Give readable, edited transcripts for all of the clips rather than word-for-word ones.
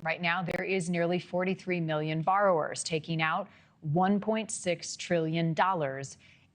Right now, there is nearly 43 million borrowers taking out $1.6 trillion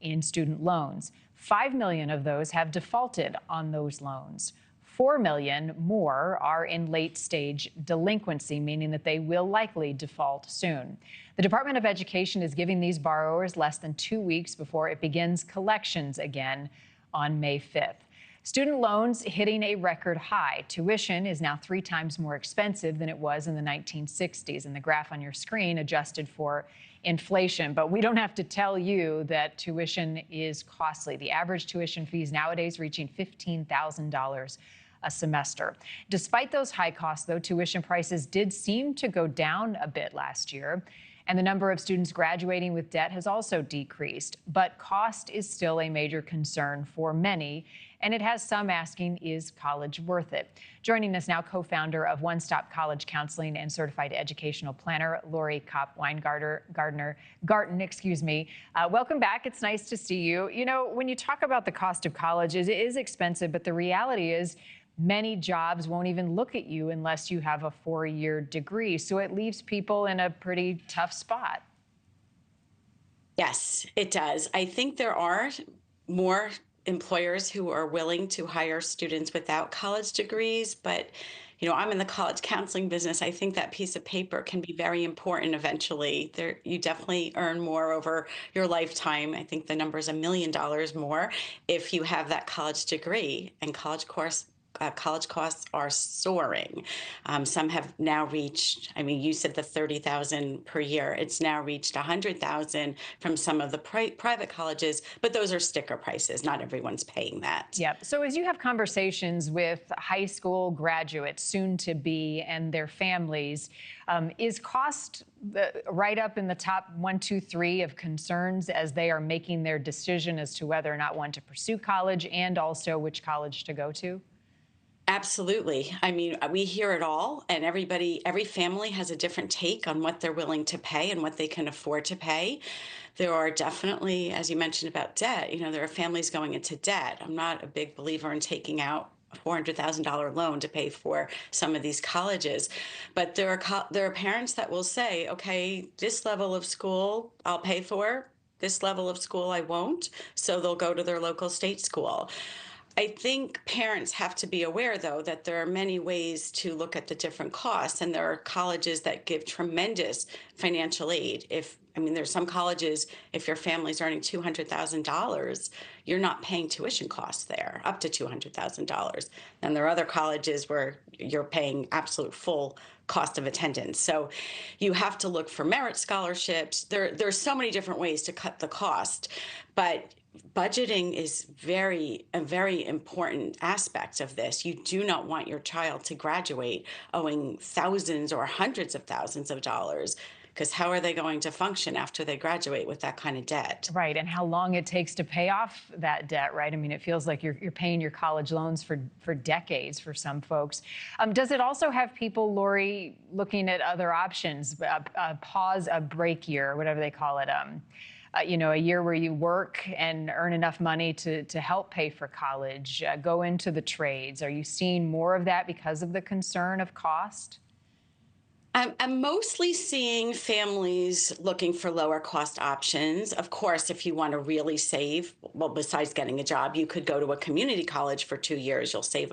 in student loans. 5 million of those have defaulted on those loans. 4 million more are in late stage delinquency, meaning that they will likely default soon. The Department of Education is giving these borrowers less than 2 weeks before it begins collections again on May 5th. Student loans hitting a record high. Tuition is now 3 times more expensive than it was in the 1960s. And the graph on your screen adjusted for inflation. But we don't have to tell you that tuition is costly. The average tuition fees nowadays reaching $15,000 a semester. Despite those high costs, though, tuition prices did seem to go down a bit last year. And the number of students graduating with debt has also decreased. But cost is still a major concern for many. And it has some asking, is college worth it? Joining us now, co-founder of One Stop College Counseling and certified educational planner, Laurie Kopp Weingarten. Welcome back. It's nice to see you. You know, when you talk about the cost of college, it is expensive, but the reality is many jobs won't even look at you unless you have a 4-year degree. So it leaves people in a pretty tough spot. Yes, it does. I think there are more employers who are willing to hire students without college degrees, but I'm in the college counseling business. I think that piece of paper can be very important eventually. You definitely earn more over your lifetime. I think the number is $1 million more if you have that college degree, and college costs are soaring. Some have now reached, you said the 30,000 per year. It's now reached 100,000 from some of the private colleges, but those are sticker prices. Not everyone's paying that. Yep. So as you have conversations with high school graduates, soon to be, and their families, is cost right up in the top 1, 2, 3 of concerns as they are making their decision as to whether or not one to pursue college and also which college to go to? Absolutely. We hear it all, and every family has a different take on what they're willing to pay and what they can afford to pay. There are definitely, as you mentioned about debt, there are families going into debt. I'm not a big believer in taking out a $400,000 loan to pay for some of these colleges, but there are parents that will say, okay, this level of school I'll pay for, this level of school I won't, so they'll go to their local state school. I think parents have to be aware, though, that there are many ways to look at the different costs, and there are colleges that give tremendous financial aid. There's some colleges, if your family's earning $200,000, you're not paying tuition costs there, up to $200,000. And there are other colleges where you're paying absolute full cost of attendance. So you have to look for merit scholarships. There's so many different ways to cut the cost, but budgeting is a very important aspect of this. You do not want your child to graduate owing thousands or hundreds of thousands of dollars, because how are they going to function after they graduate with that kind of debt? Right, and how long it takes to pay off that debt, right? It feels like you're paying your college loans for decades for some folks. Does it also have people, Laurie, looking at other options, a break year, whatever they call it, a year where you work and earn enough money to help pay for college, go into the trades? Are you seeing more of that because of the concern of cost? I'm mostly seeing families looking for lower cost options. Of course, if you want to really save, well, besides getting a job, you could go to a community college for 2 years. You'll save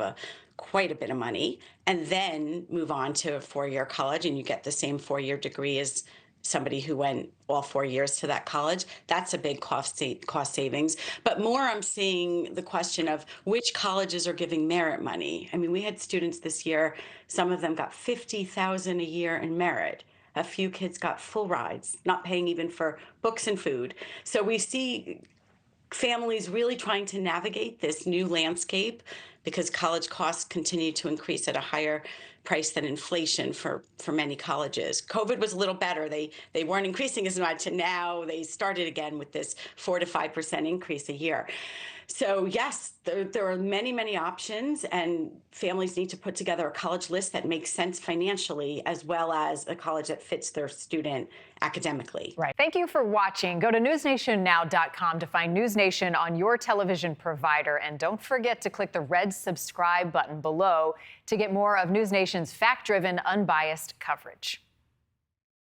quite a bit of money, and then move on to a 4-year college, and you get the same 4-year degree as somebody who went all 4 years to that college. That's a big cost savings. But more, I'm seeing the question of which colleges are giving merit money. We had students this year, some of them got $50,000 a year in merit. A few kids got full rides, not paying even for books and food. So we see families really trying to navigate this new landscape because college costs continue to increase at a higher price than inflation for many colleges. COVID was a little better. They weren't increasing as much, and now they started again with this 4 to 5% increase a year. So yes, there are many, many options, and families need to put together a college list that makes sense financially, as well as a college that fits their student academically. Right. Thank you for watching. Go to newsnationnow.com to find News Nation on your television provider. And don't forget to click the red subscribe button below to get more of News Nation's fact-driven, unbiased coverage.